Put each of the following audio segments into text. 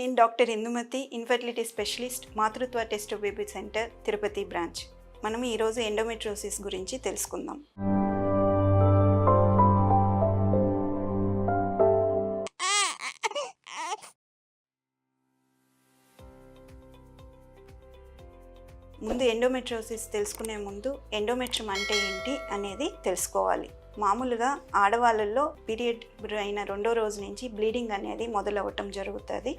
నేను doctor Indumati, infertility specialist, మాతృత్వ test baby centre, Tirupati branch. మనం ఈరోజు ఎండోమెట్రియోసిస్ గురించి తెలుసుకుందాం. ముందు ఎండోమెట్రియోసిస్ తెలుసుకునే ముందు ఎండోమెట్రియం అంటే ఏంటి అనేది తెలుసుకోవాలి. మామూలుగా ఆడవాళ్ళల్లో పీరియడ్ అయిన 2వ రోజు నుంచి బ్లీడింగ్ అనేది మొదలవ్వటం జరుగుతుంది.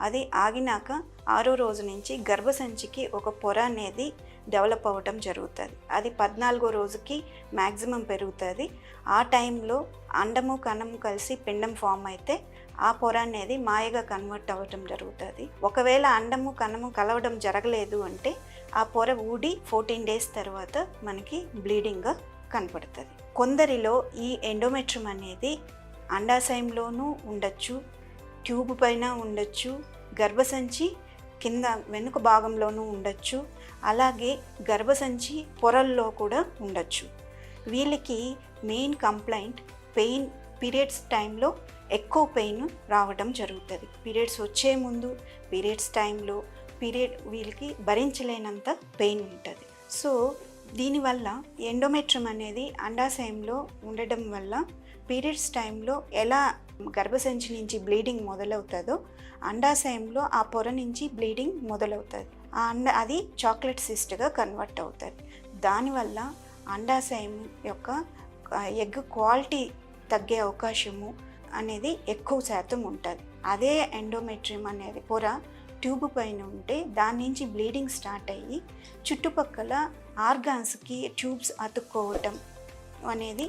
అది ఆగినాక 6వ రోజు నుంచి గర్భసంచికి ఒక పొర అనేది డెవలప్ అవ్వటం జరుగుతుంది. అది 14వ రోజుకి మ్యాక్సిమం పెరుగుతుంది. ఆ టైంలో అండము కణము కలిసి పిండం ఫామ్ అయితే ఆ పొర అనేది మాయగా కన్వర్ట్ అవ్వటం జరుగుతుంది. ఒకవేళ అండము కణము కలవడం జరగలేదు అంటే ఆ పొర ఊడి 14 డేస్ తర్వాత మనకి బ్లీడింగ్గా కనపడుతుంది. కొందరిలో ఈ ఎండోమెట్రియం అనేది అండాశయంలోనూ ఉండొచ్చు, ట్యూబ్ పైన ఉండొచ్చు, గర్భసంచి కింద వెనుక భాగంలోనూ ఉండొచ్చు, అలాగే గర్భసంచి పొరల్లో కూడా ఉండొచ్చు. వీళ్ళకి మెయిన్ కంప్లైంట్ పెయిన్. పీరియడ్స్ టైంలో ఎక్కువ పెయిన్ రావడం జరుగుతుంది. పీరియడ్స్ వచ్చే ముందు, పీరియడ్స్ టైంలో, వీళ్ళకి భరించలేనంత పెయిన్ ఉంటుంది. సో దీనివల్ల ఎండోమెట్రియం అనేది అండాశయంలో ఉండడం వల్ల పీరియడ్స్ టైంలో ఎలా గర్భసంచి నుంచి బ్లీడింగ్ మొదలవుతుందో అండాశయంలో ఆ పొర నుంచి బ్లీడింగ్ మొదలవుతుంది. అది చాక్లెట్ సిస్ట్గా కన్వర్ట్ అవుతుంది. దానివల్ల అండాశయం యొక్క ఎగ్ క్వాలిటీ తగ్గే అవకాశము అనేది ఎక్కువ శాతం ఉంటుంది. అదే ఎండోమెట్రియం అనేది పొర ట్యూబ్ పైన ఉంటే దాని నుంచి బ్లీడింగ్ స్టార్ట్ అయ్యి చుట్టుపక్కల ఆర్గాన్స్కి ట్యూబ్స్ అతుక్కోవటం అనేది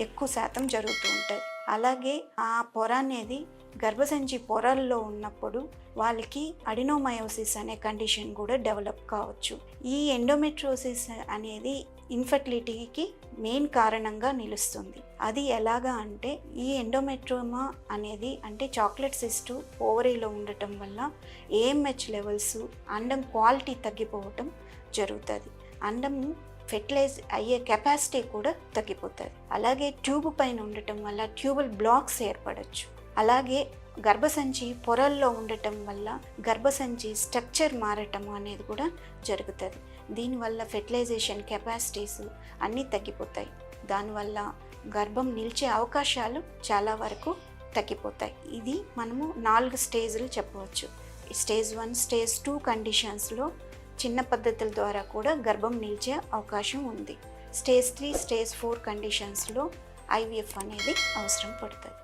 ఎక్కువ శాతం జరుగుతూ ఉంటుంది. అలాగే ఆ పొర అనేది గర్భసంచి పొరల్లో ఉన్నప్పుడు వాళ్ళకి అడినోమయోసిస్ అనే కండిషన్ కూడా డెవలప్ కావచ్చు. ఈ ఎండోమెట్రియోసిస్ అనేది ఇన్ఫర్టిలిటీకి మెయిన్ కారణంగా నిలుస్తుంది. అది ఎలాగా అంటే ఈ ఎండోమెట్రియోమా అనేది అంటే చాక్లెట్ సిస్టు ఓవరీలో ఉండటం వల్ల ఏఎంహెచ్ లెవెల్స్, అండం క్వాలిటీ తగ్గిపోవటం జరుగుతుంది. అండం ఫెర్టిలైజ్ అయ్యే కెపాసిటీ కూడా తగ్గిపోతుంది. అలాగే ట్యూబ్ పైన ఉండటం వల్ల ట్యూబల్ బ్లాక్స్ ఏర్పడవచ్చు. అలాగే గర్భసంచి పొరల్లో ఉండటం వల్ల గర్భసంచి స్ట్రక్చర్ మారటం అనేది కూడా జరుగుతుంది. దీనివల్ల ఫెర్టిలైజేషన్ కెపాసిటీస్ అన్నీ తగ్గిపోతాయి. దానివల్ల గర్భం నిలిచే అవకాశాలు చాలా వరకు తగ్గిపోతాయి. ఇది మనము 4 స్టేజ్లు చెప్పవచ్చు. స్టేజ్ 1, స్టేజ్ 2 కండిషన్స్లో చిన్న పద్ధతుల ద్వారా కూడా గర్భం నిలిచే అవకాశం ఉంది. స్టేజ్ 3, స్టేజ్ 4 కండిషన్స్లో IVF అనేది అవసరం పడుతుంది.